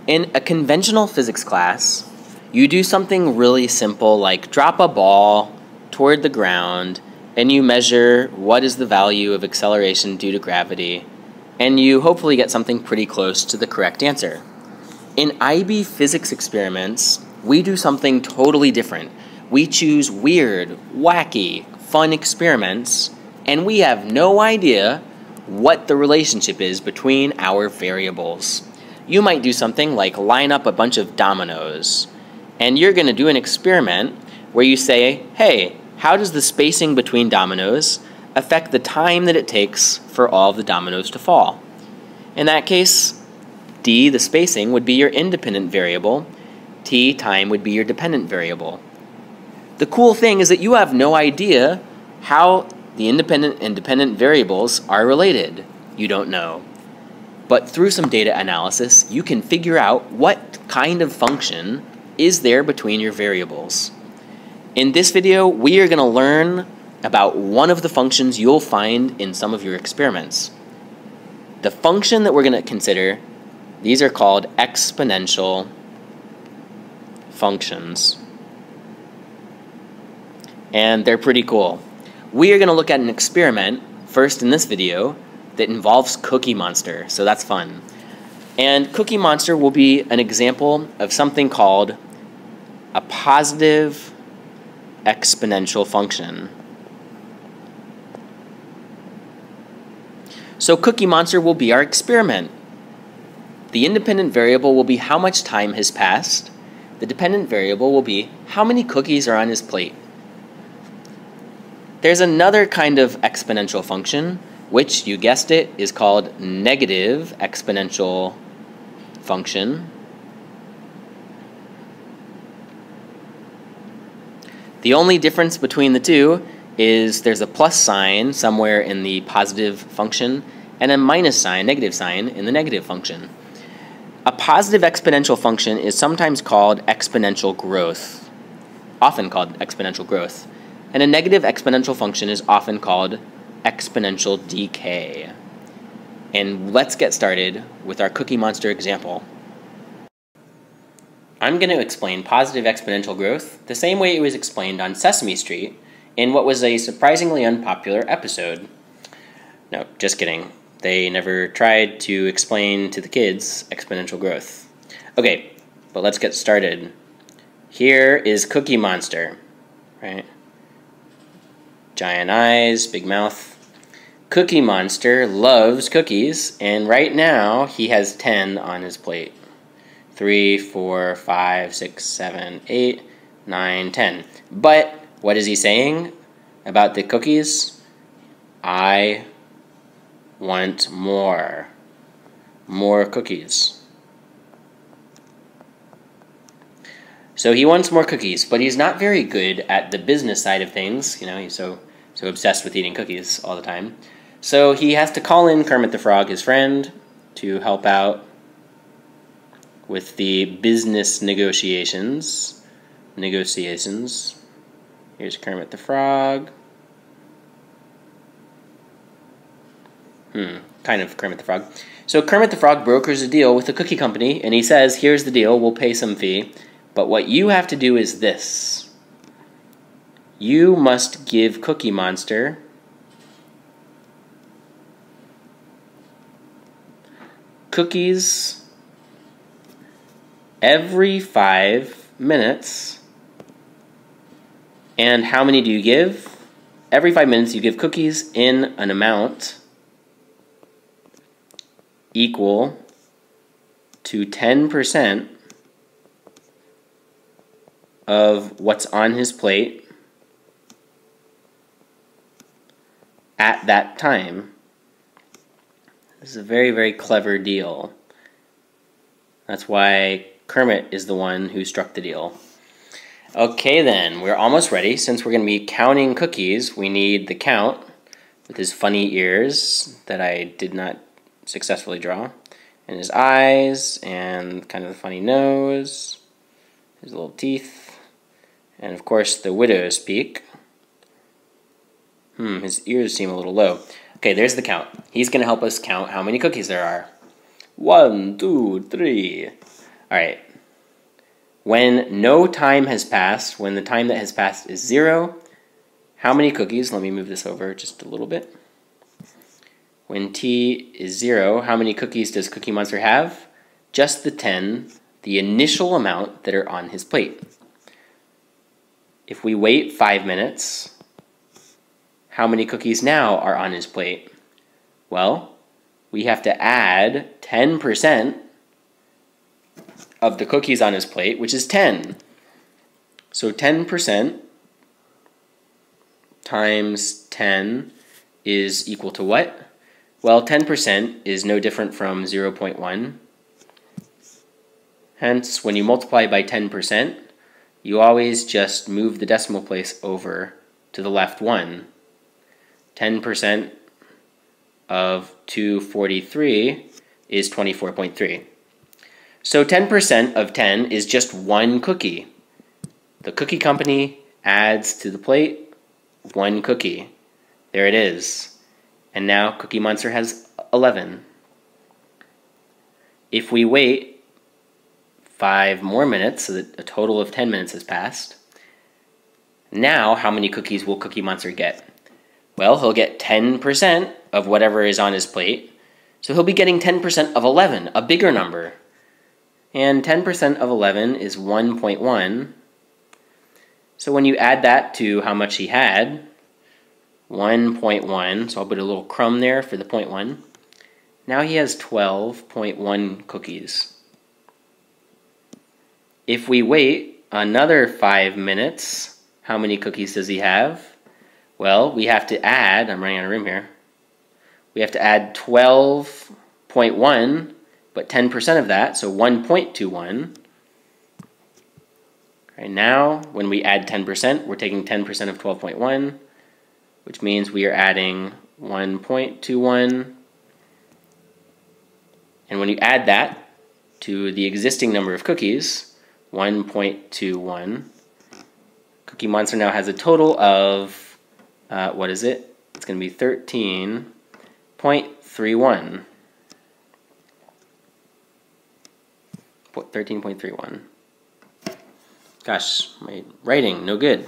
In a conventional physics class, you do something really simple like drop a ball toward the ground and you measure what is the value of acceleration due to gravity, and you hopefully get something pretty close to the correct answer. In IB physics experiments, we do something totally different. We choose weird, wacky, fun experiments, and we have no idea what the relationship is between our variables. You might do something like line up a bunch of dominoes, and you're going to do an experiment where you say, hey, how does the spacing between dominoes affect the time that it takes for all of the dominoes to fall? In that case, d, the spacing, would be your independent variable. T, time, would be your dependent variable. The cool thing is that you have no idea how the independent and dependent variables are related. You don't know. But through some data analysis, you can figure out what kind of function is there between your variables. In this video, we are going to learn about one of the functions you'll find in some of your experiments. The function that we're going to consider, these are called exponential functions. And they're pretty cool. We are going to look at an experiment, first in this video, that involves Cookie Monster, so that's fun. And Cookie Monster will be an example of something called a positive exponential function. So Cookie Monster will be our experiment. The independent variable will be how much time has passed. The dependent variable will be how many cookies are on his plate. There's another kind of exponential function, which, you guessed it, is called negative exponential function. The only difference between the two is there's a plus sign somewhere in the positive function and a minus sign, negative sign, in the negative function. A positive exponential function is sometimes called exponential growth, often called exponential growth, and a negative exponential function is often called exponential decay. And let's get started with our Cookie Monster example. I'm going to explain positive exponential growth the same way it was explained on Sesame Street in what was a surprisingly unpopular episode. No, just kidding. They never tried to explain to the kids exponential growth. Okay, but let's get started. Here is Cookie Monster, right? Giant eyes, big mouth. Cookie Monster loves cookies, and right now he has 10 on his plate. 3, 4, 5, 6, 7, 8, 9, 10. But what is he saying about the cookies? I want more. More cookies. So he wants more cookies, but he's not very good at the business side of things. You know, he's so obsessed with eating cookies all the time. So he has to call in Kermit the Frog, his friend, to help out with the business negotiations. Here's Kermit the Frog. Kind of Kermit the Frog. So Kermit the Frog brokers a deal with the cookie company, and he says, here's the deal, we'll pay some fee, but what you have to do is this. You must give Cookie Monster cookies every 5 minutes. And how many do you give? Every 5 minutes you give cookies in an amount equal to 10% of what's on his plate at that time. This is a very, very clever deal. That's why Kermit is the one who struck the deal. Okay then, we're almost ready. Since we're going to be counting cookies, we need the count with his funny ears that I did not successfully draw, and his eyes, and kind of the funny nose, his little teeth, and of course the widow's peak. His ears seem a little low. Okay, there's the count. He's going to help us count how many cookies there are. 1, 2, 3. All right. When no time has passed, when the time that has passed is 0, how many cookies? Let me move this over just a little bit. When t is 0, how many cookies does Cookie Monster have? Just the 10, the initial amount that are on his plate. If we wait 5 minutes, how many cookies now are on his plate? Well, we have to add 10% of the cookies on his plate, which is 10. So 10% times 10 is equal to what? Well, 10% is no different from 0.1. Hence, when you multiply by 10%, you always just move the decimal place over to the left 1. 10% of 243 is 24.3. So 10% of 10 is just one cookie. The cookie company adds to the plate 1 cookie. There it is. And now Cookie Monster has 11. If we wait 5 more minutes, so that a total of 10 minutes has passed, now how many cookies will Cookie Monster get? Well, he'll get 10% of whatever is on his plate, so he'll be getting 10% of 11, a bigger number. And 10% of 11 is 1.1. So when you add that to how much he had, 1.1, so I'll put a little crumb there for the 0.1. Now he has 12.1 cookies. If we wait another 5 minutes, how many cookies does he have? Well, we have to add, I'm running out of room here, we have to add 12.1, but 10% of that, so 1.21. Right now, when we add 10%, we're taking 10% of 12.1, which means we are adding 1.21. And when you add that to the existing number of cookies, 1.21, Cookie Monster now has a total of, what is it? It's going to be 13.31. 13.31. Gosh, my writing, no good.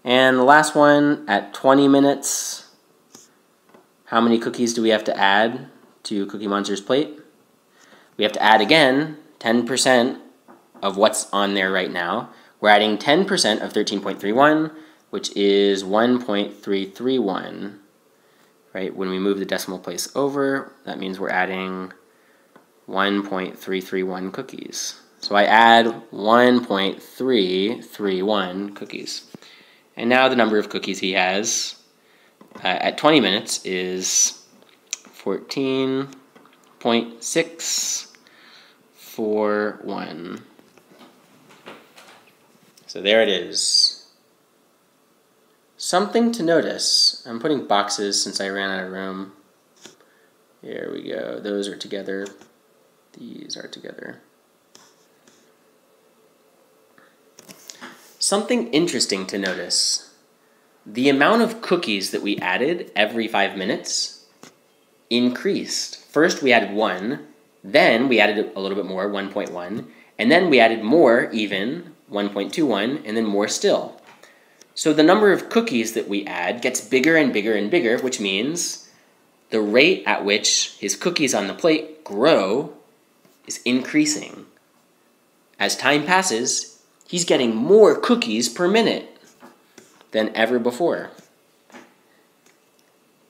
And the last one, at 20 minutes, how many cookies do we have to add to Cookie Monster's plate? We have to add again 10% of what's on there right now. We're adding 10% of 13.31, which is 1.331. Right? When we move the decimal place over, that means we're adding 1.331 cookies. So I add 1.331 cookies. And now the number of cookies he has at 20 minutes is 14.641. So there it is. Something to notice. I'm putting boxes since I ran out of room. Here we go. Those are together. These are together. Something interesting to notice. The amount of cookies that we added every 5 minutes increased. First we added 1, then we added a little bit more, 1.1, and then we added more even, 1.21, and then more still. So the number of cookies that we add gets bigger and bigger and bigger, which means the rate at which his cookies on the plate grow is increasing. As time passes, he's getting more cookies per minute than ever before.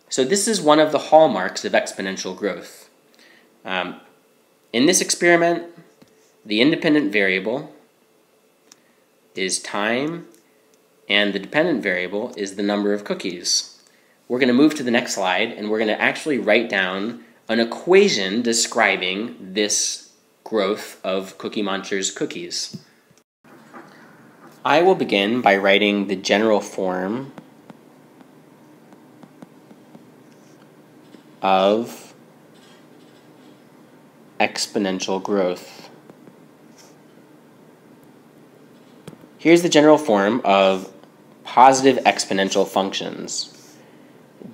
So this is one of the hallmarks of exponential growth. In this experiment, the independent variable is time, and the dependent variable is the number of cookies. We're going to move to the next slide, and we're going to actually write down an equation describing this growth of Cookie Monster's cookies. I will begin by writing the general form of exponential growth. Here's the general form of positive exponential functions.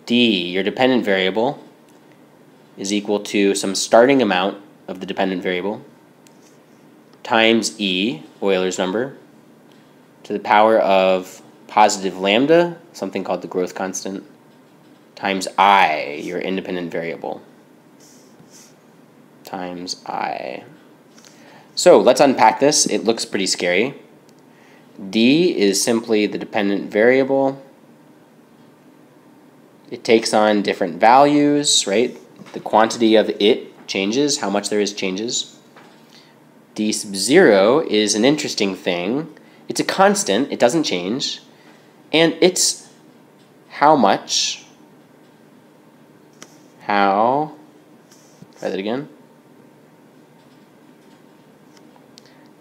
D, your dependent variable, is equal to some starting amount of the dependent variable, times e, Euler's number, to the power of positive lambda, something called the growth constant, times I, your independent variable, times I. So let's unpack this. It looks pretty scary. D is simply the dependent variable. It takes on different values, right? The quantity of it changes, how much there is changes. D sub 0 is an interesting thing. It's a constant, it doesn't change, and it's how much, try that again,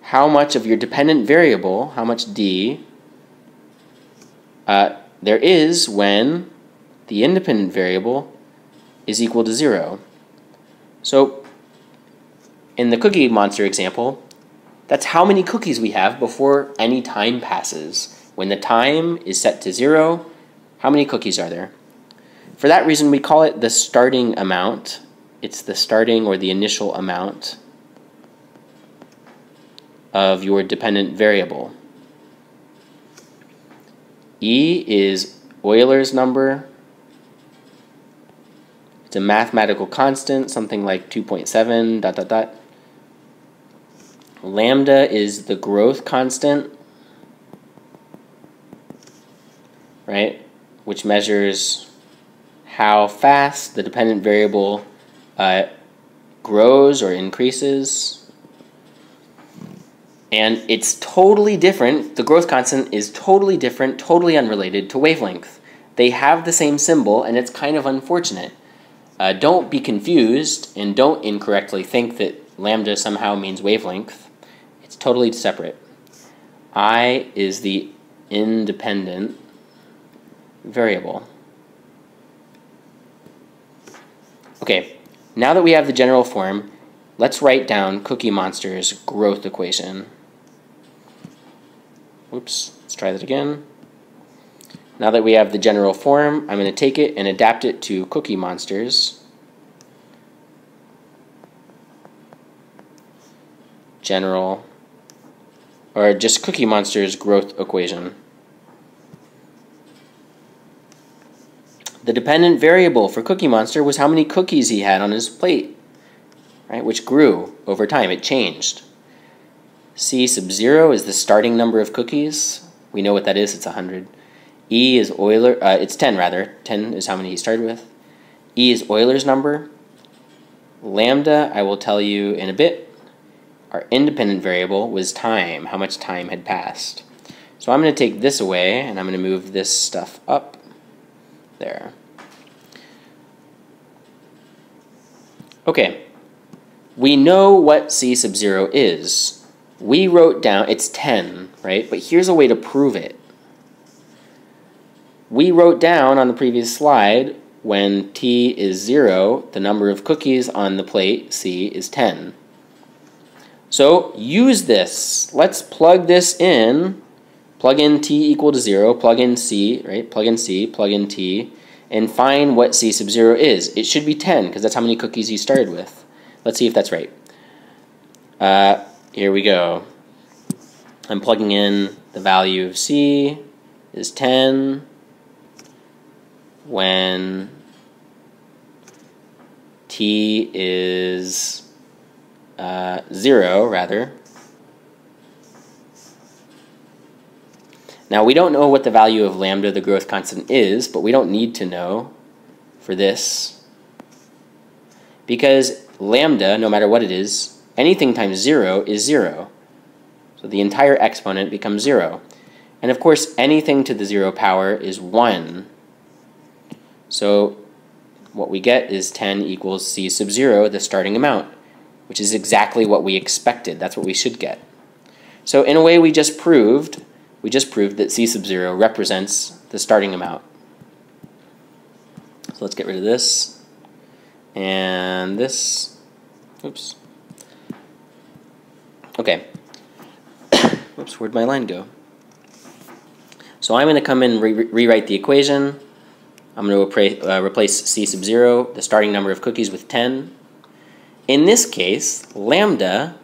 how much of your dependent variable, how much D, there is when the independent variable is equal to 0. So in the Cookie Monster example, that's how many cookies we have before any time passes. When the time is set to 0, how many cookies are there? For that reason, we call it the starting amount. It's the starting or the initial amount of your dependent variable. E is Euler's number. It's a mathematical constant, something like 2.7 ... Lambda is the growth constant, right, which measures how fast the dependent variable grows or increases. And it's totally different. The growth constant is totally different, totally unrelated to wavelength. They have the same symbol, and it's kind of unfortunate. Don't be confused, and don't incorrectly think that lambda somehow means wavelength. It's totally separate. I is the independent variable. Okay, now that we have the general form, let's write down Cookie Monster's growth equation. Oops, let's try that again. Now that we have the general form, I'm going to take it and adapt it to Cookie Monster's general, or just Cookie Monster's growth equation. The dependent variable for Cookie Monster was how many cookies he had on his plate, right, which grew over time. It changed. C sub 0 is the starting number of cookies. We know what that is. It's 100. E is it's 10 rather. 10 is how many he started with. E is Euler's number. Lambda, I will tell you in a bit. Our independent variable was time, how much time had passed. So I'm going to take this away, and I'm going to move this stuff up there. Okay, we know what C sub 0 is. We wrote down, it's 10, right? But here's a way to prove it. We wrote down on the previous slide, when T is 0, the number of cookies on the plate, C, is 10. So use this. Let's plug this in. Plug in T equal to 0, plug in C, right? Plug in C, plug in T, and find what C sub 0 is. It should be 10, because that's how many cookies you started with. Let's see if that's right. Here we go. I'm plugging in the value of C is 10 when T is 0, rather. Now, we don't know what the value of lambda, the growth constant, is, but we don't need to know for this, because lambda, no matter what it is, anything times 0 is 0. So the entire exponent becomes 0. And of course, anything to the 0 power is 1. So what we get is 10 equals C sub 0, the starting amount, which is exactly what we expected. That's what we should get. So in a way, we just proved that C sub 0 represents the starting amount. So let's get rid of this and this. Oops. Okay. Oops, where'd my line go? So I'm going to come in and rewrite the equation. I'm going to replace C sub 0, the starting number of cookies, with 10. In this case, lambda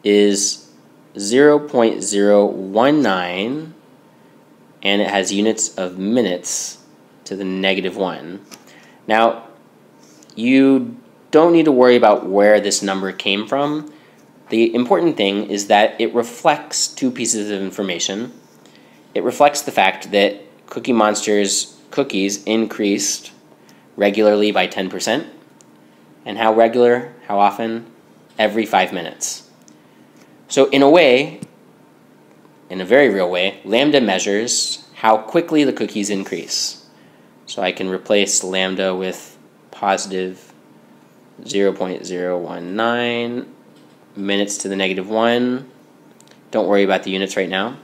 is 0.019, and it has units of minutes to the -1. Now, you don't need to worry about where this number came from. The important thing is that it reflects two pieces of information. It reflects the fact that Cookie Monster's cookies increased regularly by 10%. And how regular? How often? Every 5 minutes. So in a way, in a very real way, lambda measures how quickly the cookies increase. So I can replace lambda with positive 0.019 minutes to the -1. Don't worry about the units right now.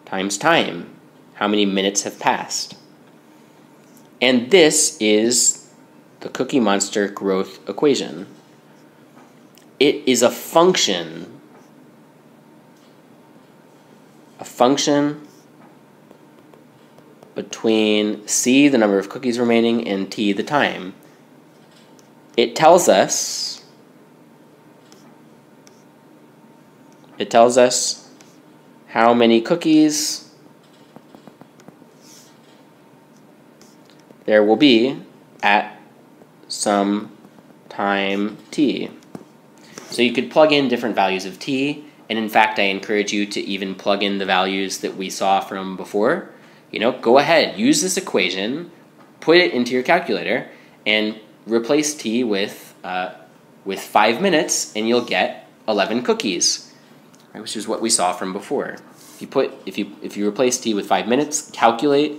Times time. How many minutes have passed? And this is the Cookie Monster growth equation. It is a function between c, the number of cookies remaining, and t, the time. It tells us how many cookies there will be at some time t. So you could plug in different values of t, and in fact I encourage you to even plug in the values that we saw from before. Go ahead, use this equation, put it into your calculator, and replace t with 5 minutes, and you'll get 11 cookies, right, which is what we saw from before. If you replace t with 5 minutes, calculate,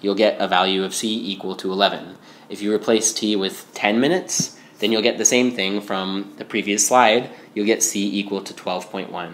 you'll get a value of c equal to 11. If you replace t with 10 minutes, then you'll get the same thing from the previous slide. You'll get c equal to 12.1.